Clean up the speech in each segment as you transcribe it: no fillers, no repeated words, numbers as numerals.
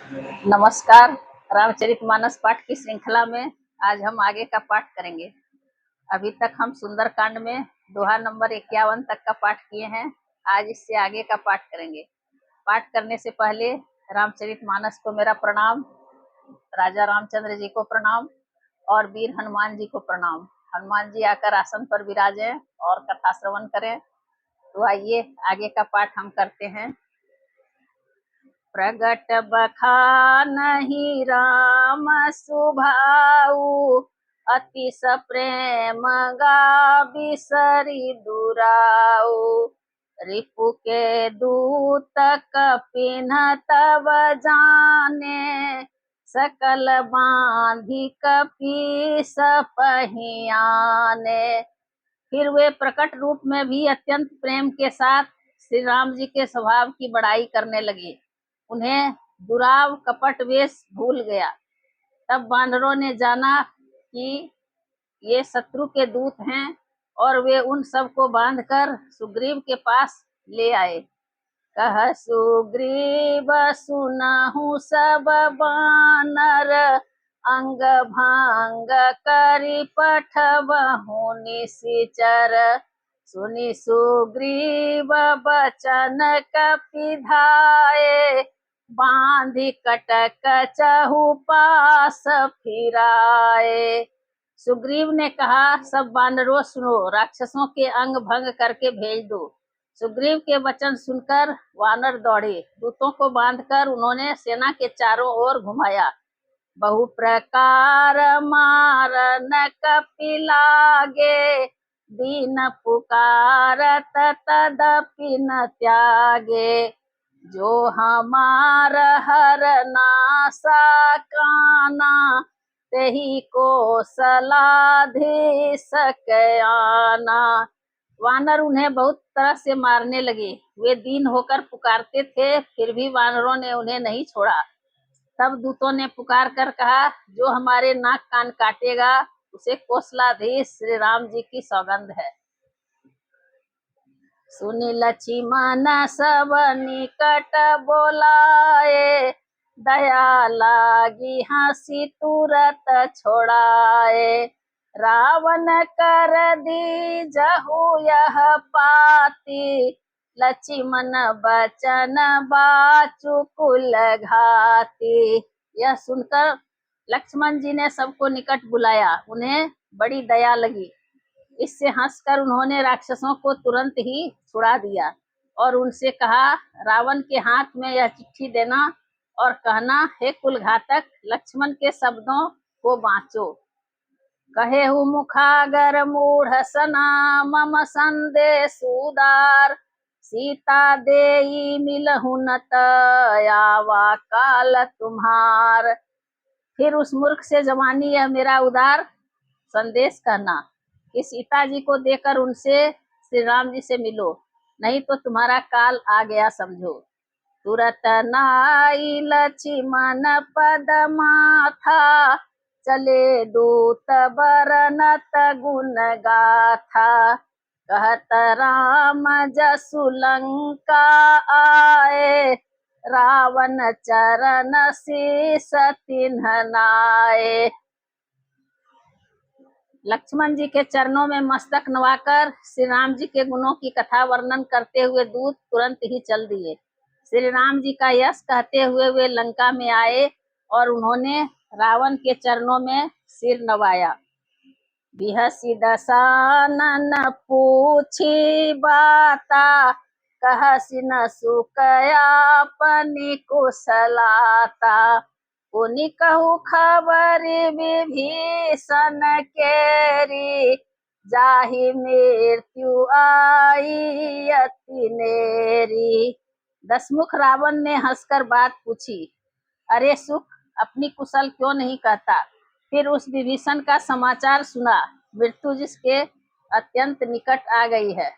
नमस्कार। रामचरितमानस पाठ की श्रृंखला में आज हम आगे का पाठ करेंगे। अभी तक हम सुंदरकांड में दोहा नंबर 51 तक का पाठ किए हैं। आज इससे आगे का पाठ करेंगे। पाठ करने से पहले रामचरितमानस को मेरा प्रणाम, राजा रामचंद्र जी को प्रणाम और वीर हनुमान जी को प्रणाम। हनुमान जी आकर आसन पर विराजे और कथा श्रवण करें। तो आइए आगे का पाठ हम करते हैं। प्रगट बखानहि राम सुभाऊ, अति सप्रेम गाबिसरि दुराऊ। रिपु के दूत कपिन्ह तब जाने, सकल बांधि कपीस पहियाने। फिर वे प्रकट रूप में भी अत्यंत प्रेम के साथ श्री राम जी के स्वभाव की बड़ाई करने लगे। उन्हें दुराव कपट वेश भूल गया। तब वानरों ने जाना कि ये शत्रु के दूत हैं और वे उन सबको बांधकर सुग्रीव के पास ले आए। कह सुग्रीव सुनहु सब बानर, अंग भांग करि पठबहु निशिचर। सुनि सुग्रीव बचन कपिधाये, बांधि कटक चहु पास फिराए। सुग्रीव ने कहा, सब वानरों सुनो, राक्षसों के अंग भंग करके भेज दो। सुग्रीव के वचन सुनकर वानर दौड़े। दूतों को बांधकर उन्होंने सेना के चारों ओर घुमाया। बहु प्रकार मारन कपि लागे, दीन पुकारत तदपि न त्यागे। जो हमार हर नासा काना, तेहि को सलाधि सकयाना। वानर उन्हें बहुत तरह से मारने लगे। वे दीन होकर पुकारते थे, फिर भी वानरों ने उन्हें नहीं छोड़ा। तब दूतों ने पुकार कर कहा, जो हमारे नाक कान काटेगा उसे कौशलाधीश श्री राम जी की सौगंध है। सुनि लक्ष्मण सब निकट बोलाए, दया लागी हंसी तुरत छोड़ाए। रावण कर दीजहु यह पाती, लक्ष्मण बचन बाचु कुल घाती। यह सुनकर लक्ष्मण जी ने सबको निकट बुलाया। उन्हें बड़ी दया लगी। इससे हंसकर उन्होंने राक्षसों को तुरंत ही छुड़ा दिया और उनसे कहा, रावण के हाथ में यह चिट्ठी देना और कहना, हे कुलघातक, लक्ष्मण के शब्दों को बाँचो। कहेहु मुखागर मूढ़ सना, मम संदेश उदार। सीता देई मिलहु न आवा काल तुम्हार। फिर उस मूर्ख से जवानी यह मेरा उदार संदेश कहना कि सीता जी को देकर उनसे श्री राम जी से मिलो, नहीं तो तुम्हारा काल आ गया समझो। तुरत नाई लक्ष्मण पद माथा, चले दूत बरनत गुण गाथा। कहत राम जसु लंका आए, रावण चरण शीस तिन्ह नाए। लक्ष्मण जी के चरणों में मस्तक नवाकर श्री राम जी के गुणों की कथा वर्णन करते हुए दूत तुरंत ही चल दिए। श्री राम जी का यश कहते हुए वे लंका में आए और उन्होंने रावण के चरणों में सिर नवाया। बिहसी दसानन पूछी बाता, कहसी न सुकयापनि कुशलाता। पुनि कहु खबर विभीषण केरी, जाहि मृत्यु आई अति नेरी। दसमुख रावण ने हंसकर बात पूछी, अरे सुख, अपनी कुशल क्यों नहीं कहता। फिर उस विभीषण का समाचार सुना, मृत्यु जिसके अत्यंत निकट आ गई है।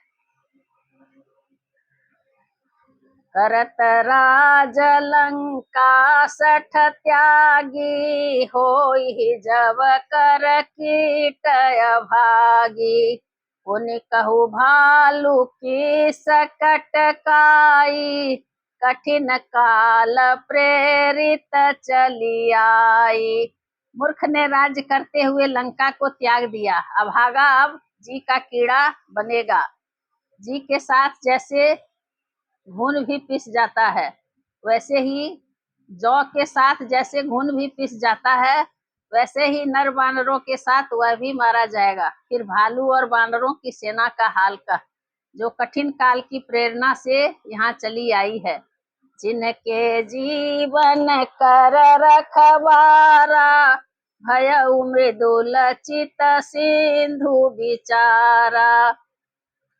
करत राज लंका सठ त्यागी, होई जब कर कीट अभागी। पुनि कहु भालू की सकट काई, कठिन काल प्रेरित चली आई। मूर्ख ने राज्य करते हुए लंका को त्याग दिया, अभागा अब जी का कीड़ा बनेगा। जी के साथ जैसे घुन भी पिस जाता है, वैसे ही जौ के साथ जैसे घुन भी पिस जाता है, वैसे ही नर बानरों के साथ वह भी मारा जाएगा। फिर भालू और बानरों की सेना का हाल कह, जो कठिन काल की प्रेरणा से यहाँ चली आई है। जिनके जीवन कर रखवारा, भयउ मृदुल चित सिंधु बिचारा।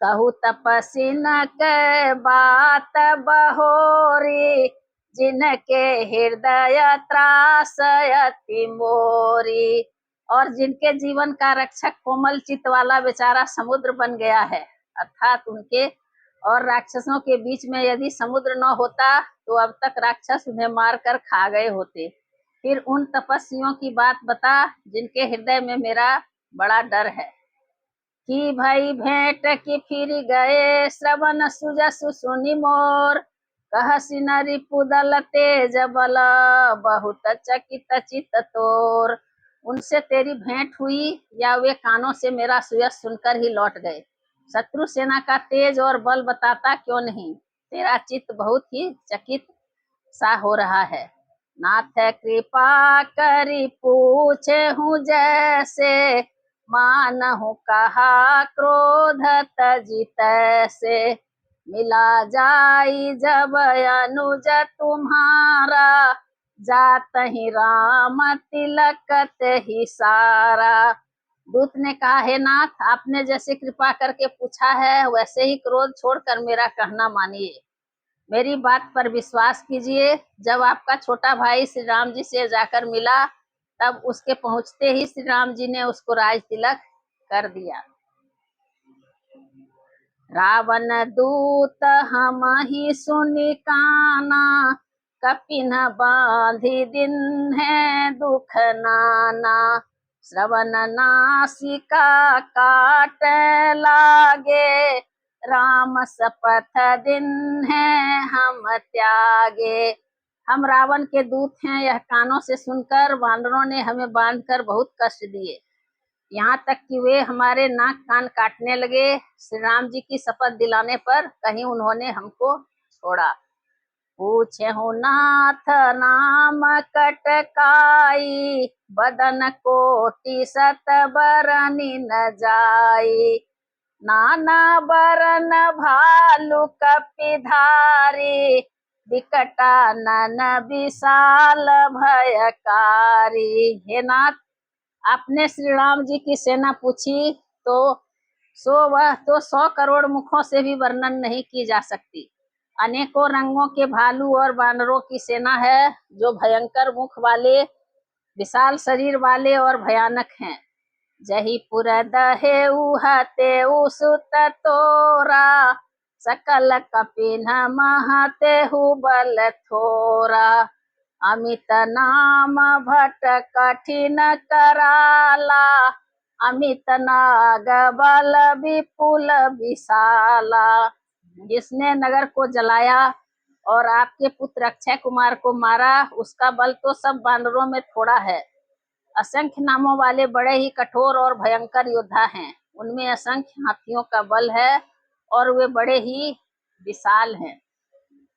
कहु तपस्वी न के बात बहोरी, जिनके हृदय त्रास अति मोरी। और जिनके जीवन का रक्षक कोमल चित्त वाला बेचारा समुद्र बन गया है, अर्थात उनके और राक्षसों के बीच में यदि समुद्र न होता तो अब तक राक्षस उन्हें मारकर खा गए होते। फिर उन तपस्वियों की बात बता जिनके हृदय में मेरा बड़ा डर है। कि भई भेंट की फिर गए, श्रवण सुजसु सुनि मोर। कहसि नरि पुदल तेज बल, बहुत चकित चित तोर। उनसे तेरी भेंट हुई या वे कानों से मेरा सुयस सुनकर ही लौट गए। शत्रु सेना का तेज और बल बताता क्यों नहीं, तेरा चित्त बहुत ही चकित सा हो रहा है। नाथ कृपा करी पूछे हूँ जैसे, मानहु कहा क्रोध तजित से। मिला जाई जब अनुज तुम्हारा, जात ही राम तिलकत ही सारा। दूत ने कहा, हे नाथ, आपने जैसे कृपा करके पूछा है वैसे ही क्रोध छोड़कर मेरा कहना मानिए। मेरी बात पर विश्वास कीजिए। जब आपका छोटा भाई श्री राम जी से जाकर मिला, तब उसके पहुंचते ही श्री राम जी ने उसको राज तिलक कर दिया। रावण दूत हम ही सुनि काना, कपिन बांधि दिन है दुख नाना। श्रवण नासिका काट लागे, राम शपथ दिन है हम त्यागे। हम रावण के दूत हैं, यह कानों से सुनकर वानरों ने हमें बांधकर बहुत कष्ट दिए, यहाँ तक कि वे हमारे नाक कान काटने लगे। श्री राम जी की शपथ दिलाने पर कहीं उन्होंने हमको छोड़ा। पूछे हूँ नाथ नाम कटकाई, बदन कोटि सत बरनी न जाई। नाना बरन भालू कपिधारी, विकटा नन विशाल भयकारी। हे नाथ, आपने श्री राम जी की सेना पूछी तो वह तो 100 करोड़ मुखों से भी वर्णन नहीं की जा सकती। अनेकों रंगों के भालू और बानरों की सेना है, जो भयंकर मुख वाले, विशाल शरीर वाले और भयानक हैं। जही पुर दहे उहते सुत तोरा, सकल कपिन महते हु बल थोरा। अमित नाम भट कठिन कराला, अमित नाग बल विपुल विशाला। जिसने नगर को जलाया और आपके पुत्र अक्षय कुमार को मारा, उसका बल तो सब बानरों में थोड़ा है। असंख्य नामों वाले बड़े ही कठोर और भयंकर योद्धा हैं, उनमें असंख्य हाथियों का बल है और वे बड़े ही विशाल हैं।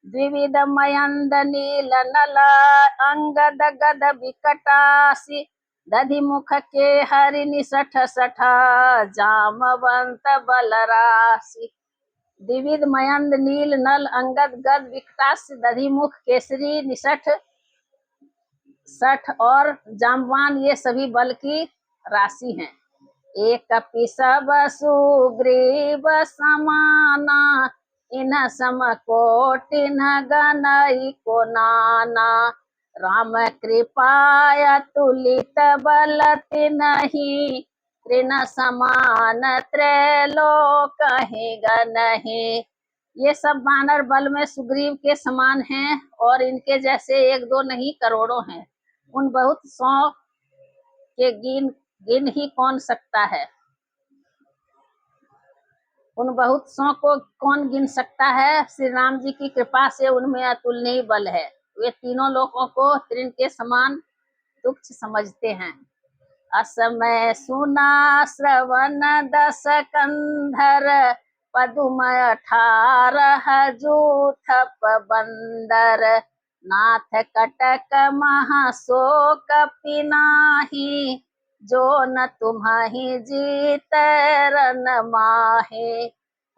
द्विविध मयंद नील नल, अंगद गद विकटासी। दधि मुख के हरि निसठ सठ, जामवंत बलरासी। द्विविध मयंद नील नल अंगद गद विकटासी, दधि मुख केसरी निसठ सठ और जामवान, ये सभी बल की राशि हैं। एक कपि सब सुग्रीव समाना, इन सम कोटि न गनई को नाना। राम कृपाय तुलित बल तिन्हि, तृण समान त्रैलोक ही गनहि। ये सब बानर बल में सुग्रीव के समान हैं और इनके जैसे एक दो नहीं करोड़ों हैं। उन बहुत 100 के गिन ही कौन सकता है। उन बहुत सौ को कौन गिन सकता है। श्री राम जी की कृपा से उनमें अतुलनीय बल है। वे तीनों लोगों को तृण के समान तुच्छ समझते हैं। असमय सुना श्रवण दस कंधर, पदुमय 18 जूथप बंदर, नाथ कटक महाशोक पिनाही, जो न तुम्हाही जीत रन माहे।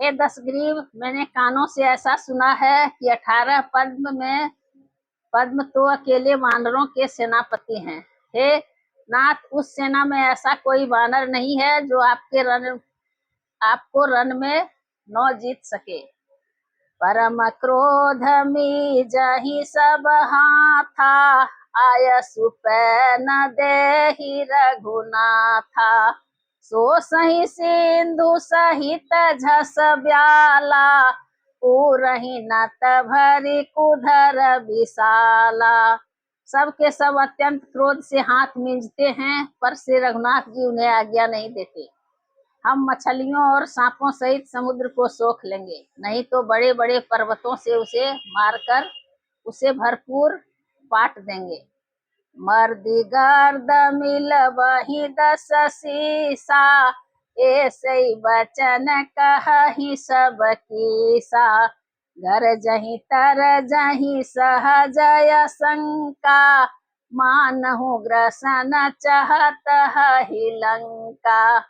हे दशग्रीव, मैंने कानों से ऐसा सुना है कि 18 पद्म तो अकेले वानरों के सेनापति हैं। हे नाथ, उस सेना में ऐसा कोई वानर नहीं है जो आपको रन में न जीत सके। परम क्रोध में जही सब हाथा, आय सुपै न देहि रघुनाथा, सो सही सिंधु सहित झस ब्याला, पूरही नत भरी कुधर विशाला। सब के सब अत्यंत क्रोध से हाथ मींजते हैं, पर श्री रघुनाथ जी उन्हें आज्ञा नहीं देते। हम मछलियों और सांपों सहित समुद्र को सोख लेंगे, नहीं तो बड़े बड़े पर्वतों से उसे मारकर उसे भरपूर पाट देंगे। मर्दी गर्द मिल वही 10 सीसा, ऐसे वचन कहि सब कीसा, घर जही तर जही सहजय शंका, मानहु ग्रसन चहत ही लंका।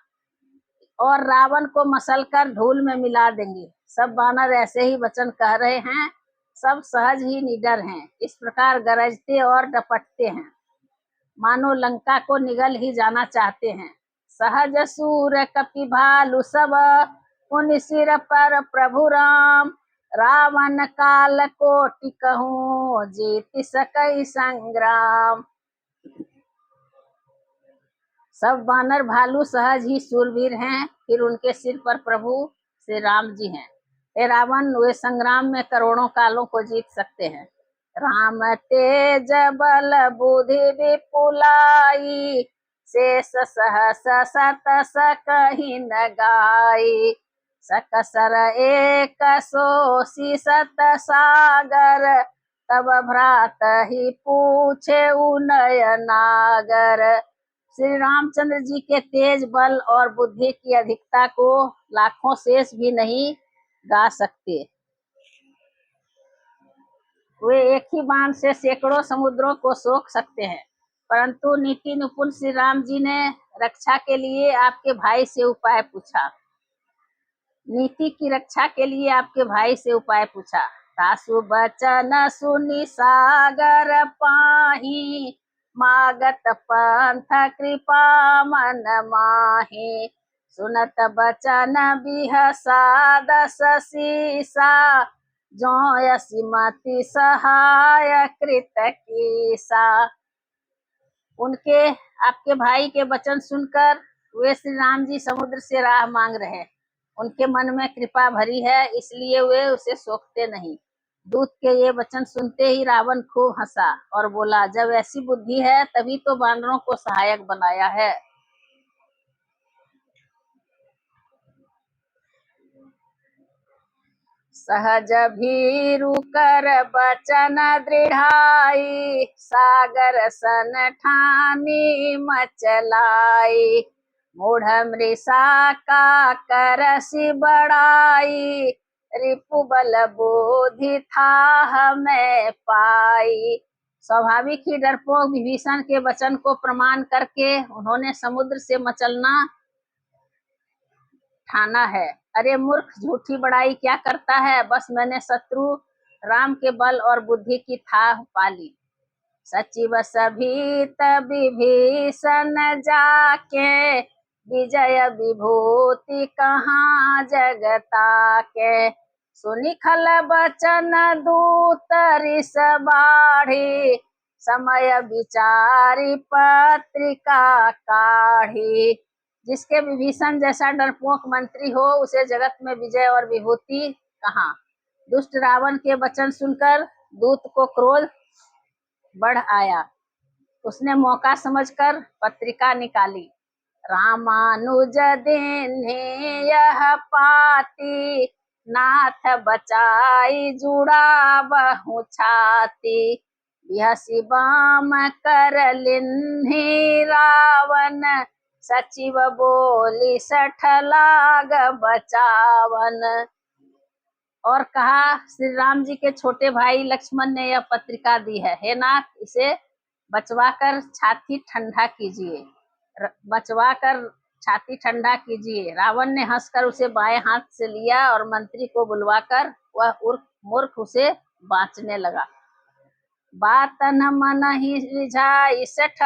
और रावण को मसलकर धूल में मिला देंगे। सब वानर ऐसे ही वचन कह रहे हैं, सब सहज ही निडर हैं, इस प्रकार गरजते और डपटते हैं, मानो लंका को निगल ही जाना चाहते हैं। सहज सूर कपि भालु सब, उन सिर पर प्रभु राम, रावण काल कोटि कहूँ, जीत सकई संग्राम। सब वानर भालू सहज ही सूरवीर हैं, फिर उनके सिर पर प्रभु श्री राम जी हैं। हे रावण, वे संग्राम में करोड़ों कालों को जीत सकते हैं। राम तेज बल बुद्धि विपुलाई, शेष सहस सत सकहि न गाई, सकसर एक सोसी सत सागर, तब भ्रात ही पूछे उनय नागर। श्री रामचंद्र जी के तेज बल और बुद्धि की अधिकता को लाखों शेष भी नहीं गा सकते। वे एक ही बाण से सैकड़ों समुद्रों को सोख सकते हैं। परंतु नीति निपुण श्री राम जी ने रक्षा के लिए आपके भाई से उपाय पूछा। नीति की रक्षा के लिए आपके भाई से उपाय पूछा। सासु बचन सुनि सागर पाही, मागत पंथ कृपा मन माही, सुनत बचन बिहसा 10 सीसा, जो यसिमति सहाय कृत कीसा। उनके आपके भाई के वचन सुनकर वे श्री राम जी समुद्र से राह मांग रहे। उनके मन में कृपा भरी है, इसलिए वे उसे सोखते नहीं। दूत के ये वचन सुनते ही रावण खूब हंसा और बोला, जब ऐसी बुद्धि है तभी तो वानरों को सहायक बनाया है। सहज भीरु कर बचन दृढ़ाई, सागर सन ठानी मचलाई, मूढ़ मृषा का करसी बड़ाई, रिपु बल बुद्धि था मैं पाई। स्वाभाविक ही डरपोक विभीषण के वचन को प्रमाण करके उन्होंने समुद्र से मचलना ठाना है। अरे मूर्ख, झूठी बड़ाई क्या करता है, बस मैंने शत्रु राम के बल और बुद्धि की था पाली। सचिव सभीत विभीषण जाके, विजय विभूति कहाँ जगता के, सुनि खल बचन दूत रिस बाढ़ी, समय विचारी पत्रिका काढ़ी। जिसके विभीषण जैसा डरपोक मंत्री हो, उसे जगत में विजय और विभूति कहाँ। दुष्ट रावण के वचन सुनकर दूत को क्रोध बढ़ आया। उसने मौका समझकर पत्रिका निकाली। रामानुज दीन्ही यह पाती, नाथ बचाई जुड़ा बहु छाती। बिहसी बाम कर लिन्ही रावण, सचिव बोली सठ लाग बचावन। और कहा, श्री राम जी के छोटे भाई लक्ष्मण ने यह पत्रिका दी है, हे नाथ इसे बचवाकर छाती ठंडा कीजिए, बचवाकर छाती ठंडा कीजिए। रावण ने हंसकर उसे बाएं हाथ से लिया और मंत्री को बुलवाकर वह मूर्ख उसे बांचने लगा। बात न मन ही रिझाई सठ,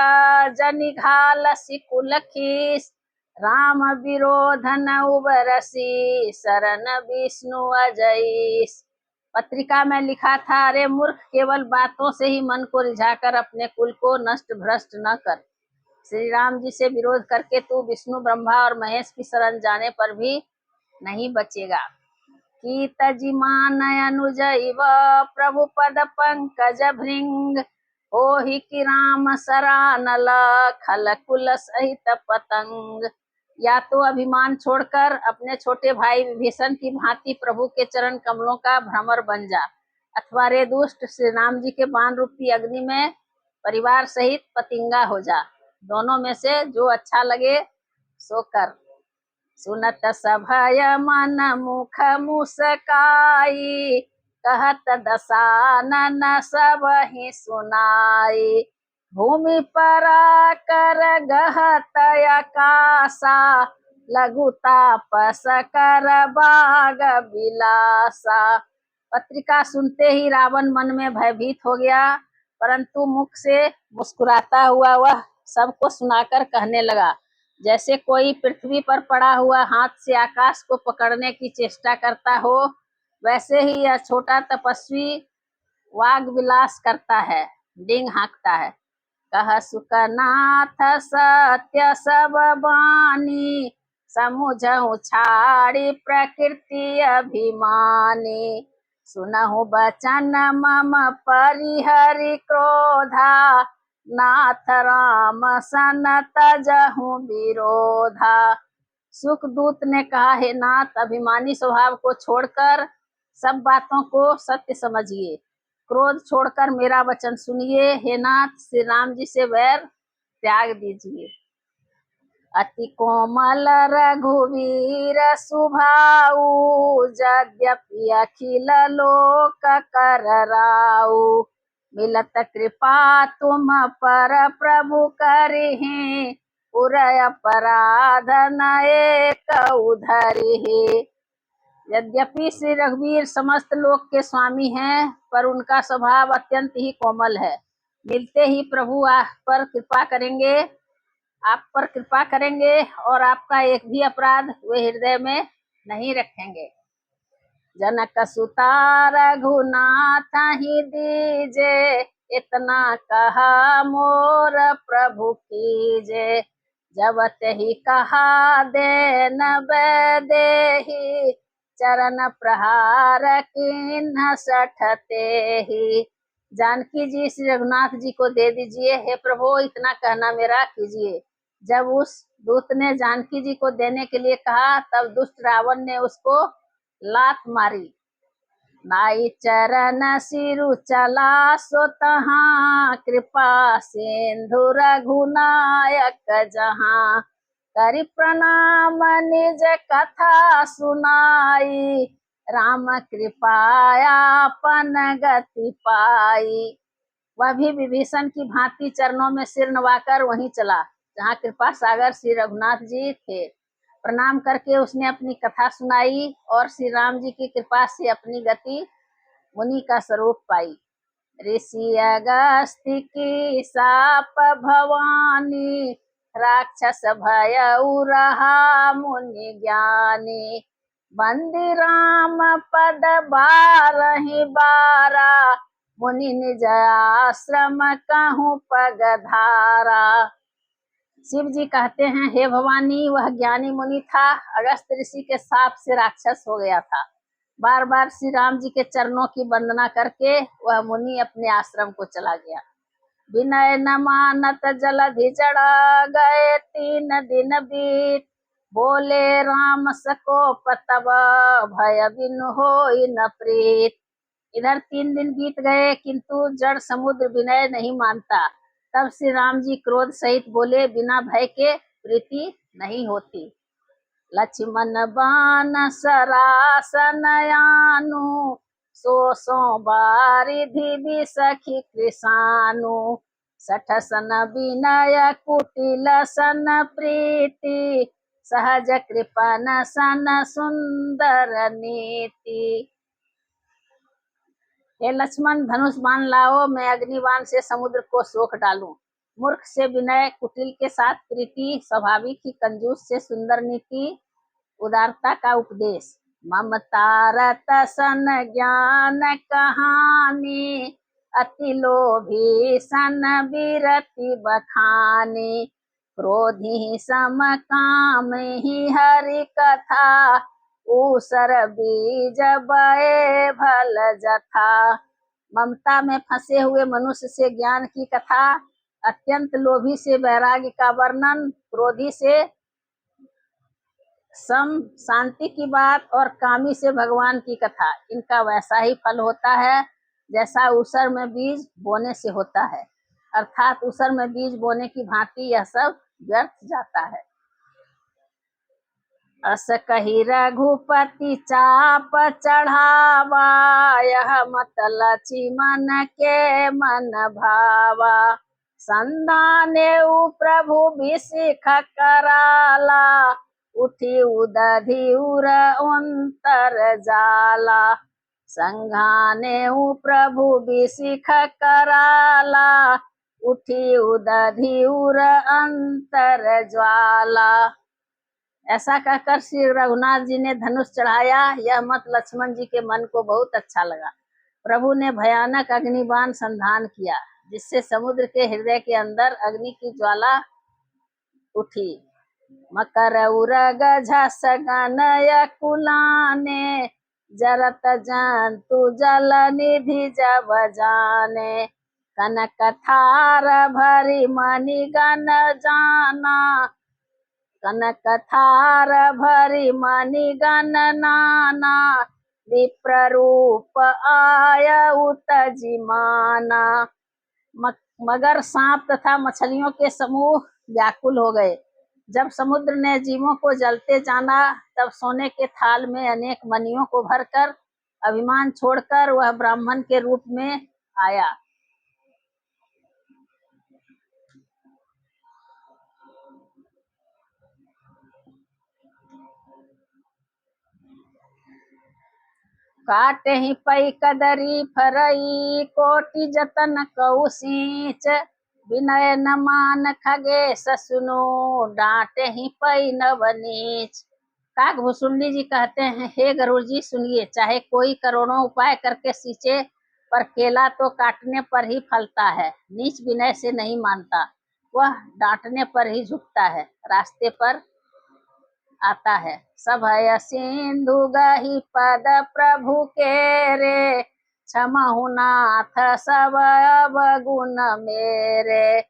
जनि घालसी कुल खीस। राम विरोध न उबरसी, शरण विष्णु अजईस। पत्रिका में लिखा था, अरे मूर्ख, केवल बातों से ही मन को रिझाकर अपने कुल को नष्ट भ्रष्ट न कर। श्री राम जी से विरोध करके तू विष्णु ब्रह्मा और महेश की शरण जाने पर भी नहीं बचेगा। की तजिमान अनुज इव, प्रभु पद पंकज भृंग। ओहि कि राम सरानल, खल कुल सहित पतंग। या तो अभिमान छोड़कर अपने छोटे भाई विभीषण की भांति प्रभु के चरण कमलों का भ्रमर बन जा, अथवा रे दुष्ट, श्री राम जी के बाण रूपी अग्नि में परिवार सहित पतिंगा हो जा। दोनों में से जो अच्छा लगे सो कर। सुनत सभय मन मुख मुस्काई, कहत दसानन सब ही सुनाई। भूमि पर कर गहत आकाशा, लघु तापस कर बाग बिलासा। पत्रिका सुनते ही रावण मन में भयभीत हो गया, परंतु मुख से मुस्कुराता हुआ वह सबको सुनाकर कहने लगा, जैसे कोई पृथ्वी पर पड़ा हुआ हाथ से आकाश को पकड़ने की चेष्टा करता हो, वैसे ही यह छोटा तपस्वी वाग विलास करता है, डिंग हाँकता है। कह सुकनाथ सत्य सब बानी, समुझहु छाड़ी प्रकृति अभिमानी। सुनहु बचन मम परिहरि क्रोधा, नाथ राम सन तजहु विरोधा। सुखदूत ने कहा, हे नाथ, अभिमानी स्वभाव को छोड़कर सब बातों को सत्य समझिए, क्रोध छोड़कर मेरा वचन सुनिए। हे नाथ, श्री राम जी से वैर त्याग दीजिए। अति कोमल रघुवीर सुभाऊ, यद्यपि अखिल लोक कर राऊ। मिलत कृपा तुम पर प्रभु करहि, उरय अपराध न एक उधरिहि। यद्यपि श्री रघुवीर समस्त लोक के स्वामी हैं, पर उनका स्वभाव अत्यंत ही कोमल है। मिलते ही प्रभु आप पर कृपा करेंगे और आपका एक भी अपराध वे हृदय में नहीं रखेंगे। जनक सुता रघुनाथ ही दीजे, इतना कहा मोर प्रभु कीजे। जब ही कहा देन देहि, चरण प्रहार किन्ह सठते ही। जानकी जी श्री रघुनाथ जी को दे दीजिए, हे प्रभु इतना कहना मेरा कीजिए। जब उस दूत ने जानकी जी को देने के लिए कहा, तब दुष्ट रावण ने उसको लात मारी। नाई चरण सिरु चला सो तहाँ, कृपा सिंधु रघुनायक जहाँ। करि प्रणाम निज कथा सुनाई, राम कृपायापन गति पाई। वह भी विभीषण की भांति चरणों में सिर नवाकर वहीं चला जहाँ कृपा सागर श्री रघुनाथ जी थे। प्रणाम करके उसने अपनी कथा सुनाई और श्री राम जी की कृपा से अपनी गति मुनि का स्वरूप पाई। ऋषि अगस्त्य की साप भवानी, राक्षस भय रहा मुनि ज्ञानी। बंदी राम पद बारहि बारा, मुनि निज आश्रम कहूँ पगधारा। शिव जी कहते हैं, हे भवानी, वह ज्ञानी मुनि था, अगस्त ऋषि के साप से राक्षस हो गया था। बार बार श्री राम जी के चरणों की वंदना करके वह मुनि अपने आश्रम को चला गया। विनय न मानत जलधि चढ़ा गए 3 दिन बीत। बोले राम सकोप तब भय बिनु होई न प्रीत। इधर 3 दिन बीत गए किंतु जड़ समुद्र विनय नहीं मानता। तब श्री राम जी क्रोध सहित बोले, बिना भय के प्रीति नहीं होती। लक्ष्मण बान सरासन यानु, सो बारिधि बिसखी कृषानु। 60 सन विनय कुटिल सन प्रीति, सहज कृपन सन सुंदर नीति। हे लक्ष्मण, धनुष बाण लाओ, मैं अग्निबाण से समुद्र को सोख डालूं। मूर्ख से विनय, कुटिल के साथ प्रीति, स्वाभाविक ही कंजूस से सुंदर नीति, उदारता का उपदेश। ममता रतसन ज्ञान कहानी, अति लोभी सन विरति बखानी। क्रोधी सम काम ही हरि कथा, ऊसर बीज बए भल जथा। ममता में फंसे हुए मनुष्य से ज्ञान की कथा, अत्यंत लोभी से वैराग्य का वर्णन, क्रोधी से सम शांति की बात और कामी से भगवान की कथा, इनका वैसा ही फल होता है जैसा ऊसर में बीज बोने से होता है। अर्थात ऊसर में बीज बोने की भांति यह सब व्यर्थ जाता है। अस कही रघुपति चाप चढ़ावा, यह मत लक्ष्मण के मन भावा। संधाने प्रभु बिसिख कराला, उठी उदधि उर अंतर जाला। संघाने प्रभु बिसिख कराला, उठी उदधि उर अंतर ज्वाला। ऐसा कहकर श्री रघुनाथ जी ने धनुष चढ़ाया। यह मत लक्ष्मण जी के मन को बहुत अच्छा लगा। प्रभु ने भयानक अग्निबाण संधान किया, जिससे समुद्र के हृदय के अंदर अग्नि की ज्वाला उठी। मकर उरग झस गनय कुलाने, जरत जंतु जल निधि जब जाने। कनक थार भरी मणि गण जाना, कनक थार भरी मणि गण नाना। विप्र रूप आय उतजिमाना। मगर, सांप तथा मछलियों के समूह व्याकुल हो गए। जब समुद्र ने जीवों को जलते जाना, तब सोने के थाल में अनेक मणियों को भरकर अभिमान छोड़कर वह ब्राह्मण के रूप में आया। काटे ही पई कदरी फरई, कोटि जतन कऊ सींच। विनय न मान खगेश सुनो, डांटे ही पई नव नीच। काकभूसुंडी जी कहते हैं, हे गरुड़ जी सुनिए, चाहे कोई करोड़ों उपाय करके सींचे, पर केला तो काटने पर ही फलता है। नीच विनय से नहीं मानता, वह डांटने पर ही झुकता है, रास्ते पर आता है। सभय सिंधु गही पद प्रभु के रे, क्षमहु नाथ सब अवगुण मेरे।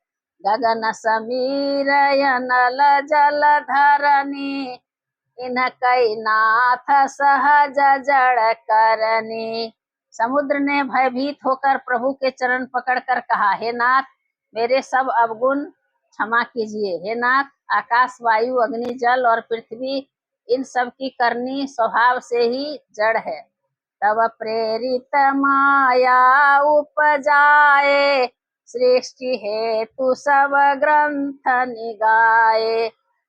गगन समीर यनल जल धरनी, इनकई नाथ सहज जड़ करनी। समुद्र ने भयभीत होकर प्रभु के चरण पकड़कर कहा, हे नाथ, मेरे सब अवगुण क्षमा कीजिए। हे नाथ, आकाश, वायु, अग्नि, जल और पृथ्वी, इन सब की करनी स्वभाव से ही जड़ है। तब प्रेरित माया उपजाए, सृष्टि हेतु सब ग्रंथ निगाए।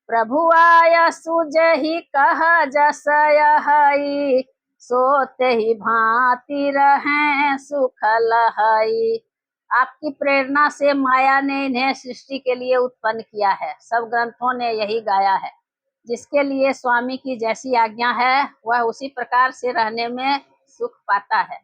प्रभु आय सुजहि कह जस यही, सोते ही भांति रहें सुख लहई। आपकी प्रेरणा से माया ने इन्हें सृष्टि के लिए उत्पन्न किया है। सब ग्रंथों ने यही गाया है। जिसके लिए स्वामी की जैसी आज्ञा है, वह उसी प्रकार से रहने में सुख पाता है।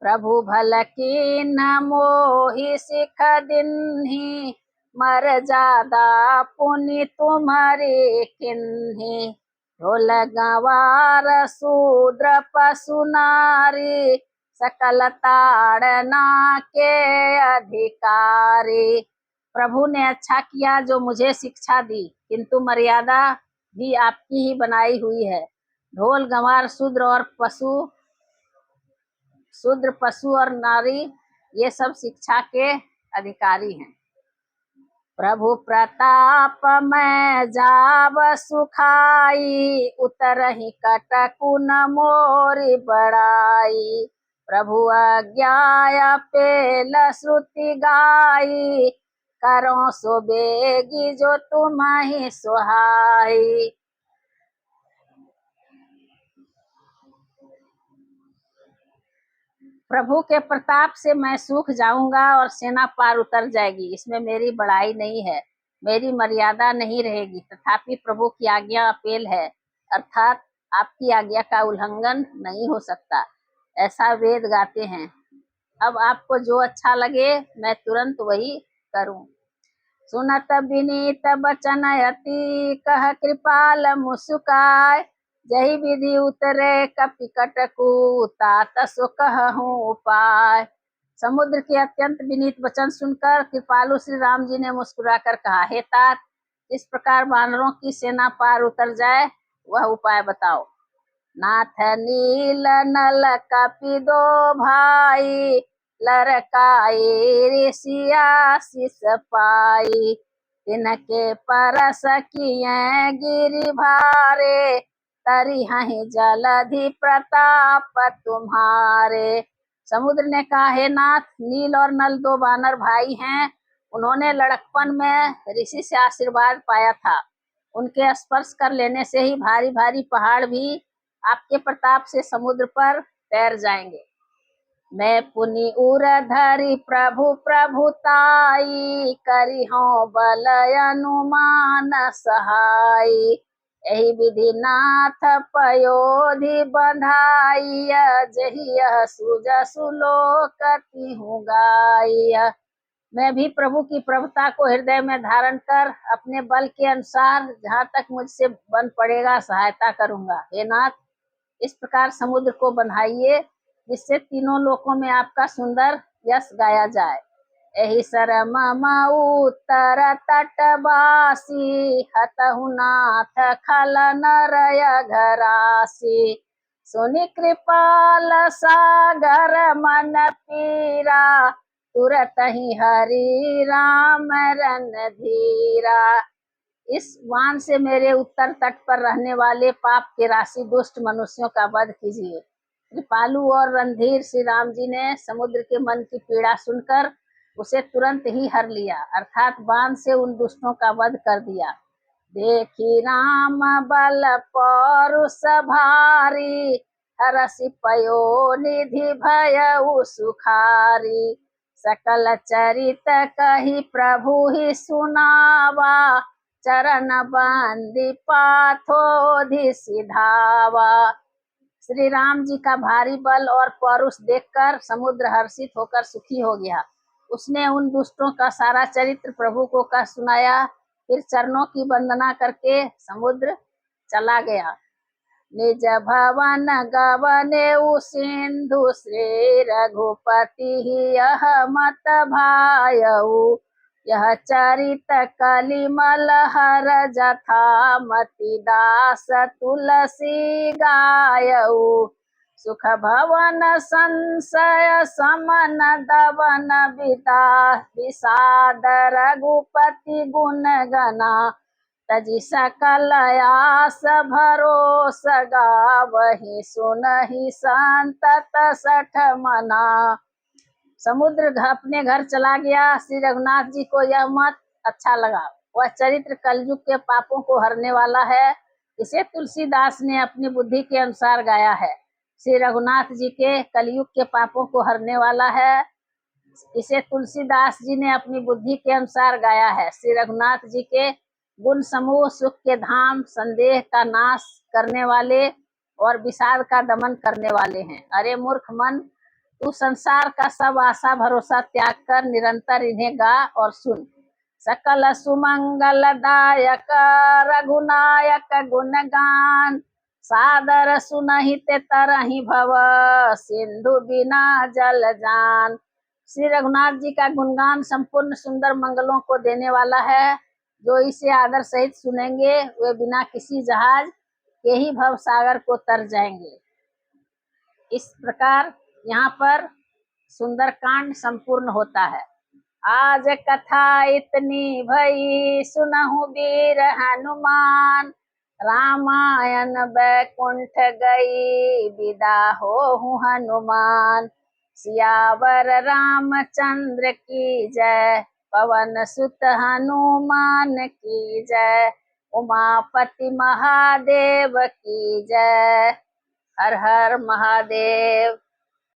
प्रभु भल की न मोहि सिख दिन्हि, मर जादा पुनि तुम्हारे किन्हि। ढोल गंवार शूद्र पशु नारी, सकल ताड़ना के अधिकारी। प्रभु ने अच्छा किया जो मुझे शिक्षा दी, किंतु मर्यादा भी आपकी ही बनाई हुई है। ढोल गंवार शूद्र पशु और नारी ये सब शिक्षा के अधिकारी हैं। प्रभु प्रताप में जाव सुखाई, उतरहि कटकु न मोरी बड़ाई। प्रभु आज्ञा पेल श्रुति गाई, करो सो बेगी जो तुम्हि सुहाई। प्रभु के प्रताप से मैं सूख जाऊंगा और सेना पार उतर जाएगी, इसमें मेरी बड़ाई नहीं है, मेरी मर्यादा नहीं रहेगी। तथापि प्रभु की आज्ञा अपेल है, अर्थात आपकी आज्ञा का उल्लंघन नहीं हो सकता, ऐसा वेद गाते हैं। अब आपको जो अच्छा लगे मैं तुरंत वही करूं। सुनत विनीत बचन अति, कह कृपाल मुस्काय। जही विधि उतरे कपि कटकु, तात सो कहूँ उपाय। समुद्र के अत्यंत विनीत वचन सुनकर कृपालु श्री राम जी ने मुस्कुराकर कहा, हे तात, इस प्रकार वानरों की सेना पार उतर जाए वह उपाय बताओ। नाथ नील नल कपि दो भाई, लरकाई ऋषिया शिष पाई। तिनके परस किए गिरि भारे, तरिहहि जलधि प्रताप तुम्हारे। समुद्र ने कहा, हे नाथ, नील और नल दो वानर भाई हैं, उन्होंने लड़कपन में ऋषि से आशीर्वाद पाया था। उनके स्पर्श कर लेने से ही भारी भारी पहाड़ भी आपके प्रताप से समुद्र पर तैर जाएंगे। मैं पुनि उर धरि प्रभु प्रभुताई, करिहौं बल अनुमान सहाई। एहि विधि नाथ पयोधि बंधाई, जहि सुजसु लोक तिहु गाई। मैं भी प्रभु की प्रभुता को हृदय में धारण कर अपने बल के अनुसार जहाँ तक मुझसे बन पड़ेगा सहायता करूंगा। हे नाथ, इस प्रकार समुद्र को बंधाइए जिससे तीनों लोकों में आपका सुंदर यश गाया जाए। एहि सरम उत्तर तटवासी, हतहु नाथ खल नरय घरासी। सुनि कृपाल सागर मन पीरा, तुरत ही हरि राम रणधीरा। इस वान से मेरे उत्तर तट पर रहने वाले पाप के राशि दुष्ट मनुष्यों का वध कीजिए। कृपालु और रणधीर श्री राम जी ने समुद्र के मन की पीड़ा सुनकर उसे तुरंत ही हर लिया, अर्थात बाण से उन दुष्टों का वध कर दिया। देखी राम बल पौरुष भारी, हरसि पयो निधि भयउ सुखारी। सकल चरित कही प्रभु ही सुनावा, चरण बंदी पाथोधि सिधावा। श्री राम जी का भारी बल और पौरुष देखकर समुद्र हर्षित होकर सुखी हो गया। उसने उन दुष्टों का सारा चरित्र प्रभु को कह सुनाया, फिर चरणों की वंदना करके समुद्र चला गया। निज भवन गवने सिंधु, श्री रघुपति यह मत भायऊ। यह चरित कलिमल हर जथा, मति दास तुलसी गायऊ। सुख भवन संशय समन दवन विदा, विषाद रघुपति गुण गना। तजि सकल आस भरोस गावहि, सुनहि संतत सठ मना। समुद्र अपने घर चला गया। श्री रघुनाथ जी को यह मत अच्छा लगा। वह चरित्र कलयुग के पापों को हरने वाला है। इसे तुलसीदास ने अपनी बुद्धि के अनुसार गाया है। श्री रघुनाथ जी के कलयुग के पापों को हरने वाला है, इसे तुलसीदास जी ने अपनी बुद्धि के अनुसार गाया है। श्री रघुनाथ जी के गुण समूह सुख के धाम, संदेह का नाश करने वाले और विषाद का दमन करने वाले हैं। अरे मूर्ख मन, तू संसार का सब आशा भरोसा त्याग कर निरंतर इन्हें गा और सुन। सकल सुमंगल दायक रघुनायक गुणगान, सादर सुनहित तरहि भव, सिंधु बिना जल जान। श्री रघुनाथ जी का गुणगान संपूर्ण सुंदर मंगलों को देने वाला है। जो इसे आदर सहित सुनेंगे वे बिना किसी जहाज के ही भव सागर को तर जाएंगे। इस प्रकार यहाँ पर सुंदरकांड संपूर्ण होता है। आज कथा इतनी भई, सुनहु वीर हनुमान। रामायण बैकुंठ गई, विदा होहु हनुमान। सियावर रामचंद्र की जय, पवन सुत हनुमान की जय। उमापति महादेव की जय। हर हर महादेव।